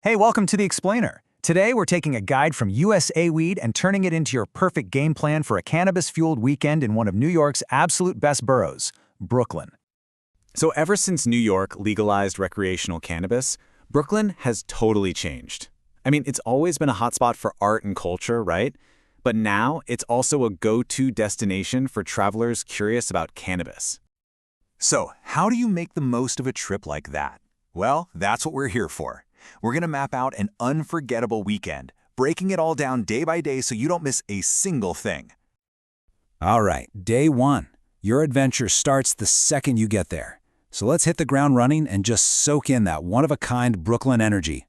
Hey, welcome to The Explainer. Today, we're taking a guide from USAWeed and turning it into your perfect game plan for a cannabis-fueled weekend in one of New York's absolute best boroughs, Brooklyn. So ever since New York legalized recreational cannabis, Brooklyn has totally changed. I mean, it's always been a hotspot for art and culture, right? But now it's also a go-to destination for travelers curious about cannabis. So, how do you make the most of a trip like that? Well, that's what we're here for. We're going to map out an unforgettable weekend, breaking it all down day by day so you don't miss a single thing. All right, day one. Your adventure starts the second you get there. So let's hit the ground running and just soak in that one-of-a-kind Brooklyn energy.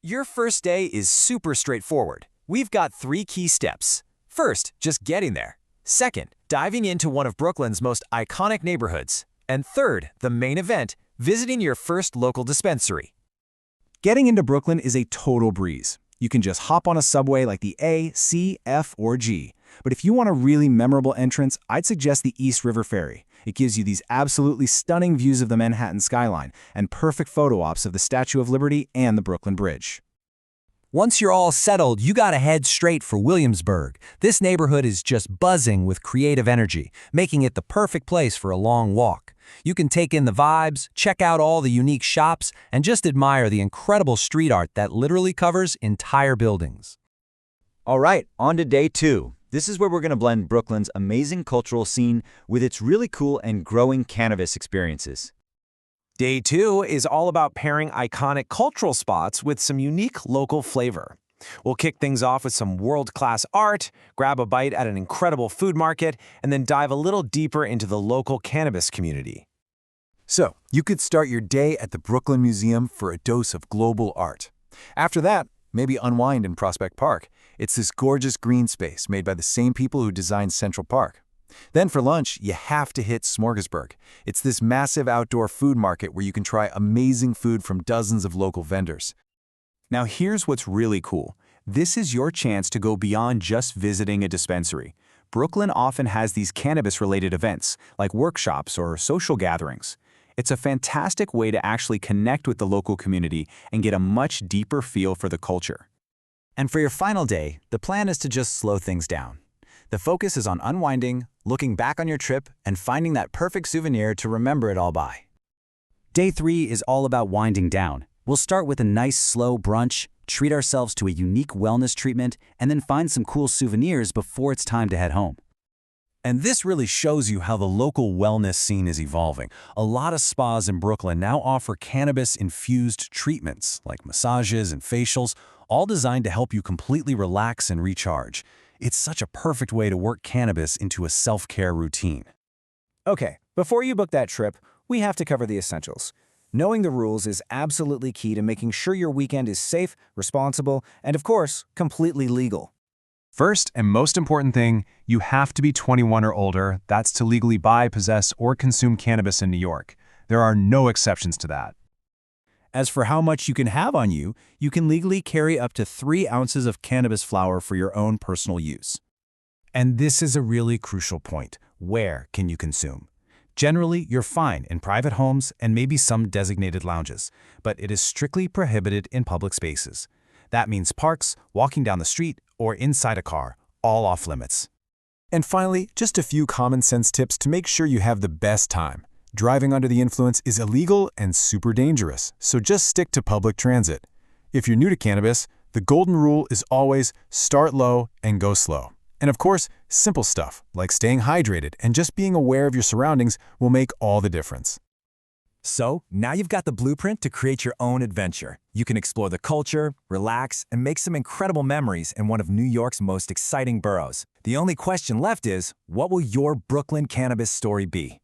Your first day is super straightforward. We've got 3 key steps. First, just getting there. Second, diving into one of Brooklyn's most iconic neighborhoods. And third, the main event, visiting your first local dispensary. Getting into Brooklyn is a total breeze. You can just hop on a subway like the A, C, F, or G. But if you want a really memorable entrance, I'd suggest the East River Ferry. It gives you these absolutely stunning views of the Manhattan skyline and perfect photo ops of the Statue of Liberty and the Brooklyn Bridge. Once you're all settled, you gotta head straight for Williamsburg. This neighborhood is just buzzing with creative energy, making it the perfect place for a long walk. You can take in the vibes, check out all the unique shops, and just admire the incredible street art that literally covers entire buildings. All right, on to day 2. This is where we're going to blend Brooklyn's amazing cultural scene with its really cool and growing cannabis experiences. Day 2 is all about pairing iconic cultural spots with some unique local flavor. We'll kick things off with some world-class art, grab a bite at an incredible food market, and then dive a little deeper into the local cannabis community. So, you could start your day at the Brooklyn Museum for a dose of global art. After that, maybe unwind in Prospect Park. It's this gorgeous green space made by the same people who designed Central Park. Then for lunch, you have to hit Smorgasburg. It's this massive outdoor food market where you can try amazing food from dozens of local vendors. Now here's what's really cool. This is your chance to go beyond just visiting a dispensary. Brooklyn often has these cannabis-related events, like workshops or social gatherings. It's a fantastic way to actually connect with the local community and get a much deeper feel for the culture. And for your final day, the plan is to just slow things down. The focus is on unwinding, looking back on your trip, and finding that perfect souvenir to remember it all by. Day 3 is all about winding down. We'll start with a nice slow brunch, treat ourselves to a unique wellness treatment, and then find some cool souvenirs before it's time to head home. And this really shows you how the local wellness scene is evolving. A lot of spas in Brooklyn now offer cannabis-infused treatments, like massages and facials, all designed to help you completely relax and recharge. It's such a perfect way to work cannabis into a self-care routine. Okay, before you book that trip, we have to cover the essentials. Knowing the rules is absolutely key to making sure your weekend is safe, responsible, and of course, completely legal. First and most important thing, you have to be 21 or older. That's to legally buy, possess, or consume cannabis in New York. There are no exceptions to that. As for how much you can have on you, you can legally carry up to 3 ounces of cannabis flower for your own personal use. And this is a really crucial point. Where can you consume? Generally, you're fine in private homes and maybe some designated lounges, but it is strictly prohibited in public spaces. That means parks, walking down the street, or inside a car, all off limits. And finally, just a few common sense tips to make sure you have the best time. Driving under the influence is illegal and super dangerous, so just stick to public transit. If you're new to cannabis, the golden rule is always start low and go slow. And of course, simple stuff like staying hydrated and just being aware of your surroundings will make all the difference. So, now you've got the blueprint to create your own adventure. You can explore the culture, relax, and make some incredible memories in one of New York's most exciting boroughs. The only question left is, what will your Brooklyn cannabis story be?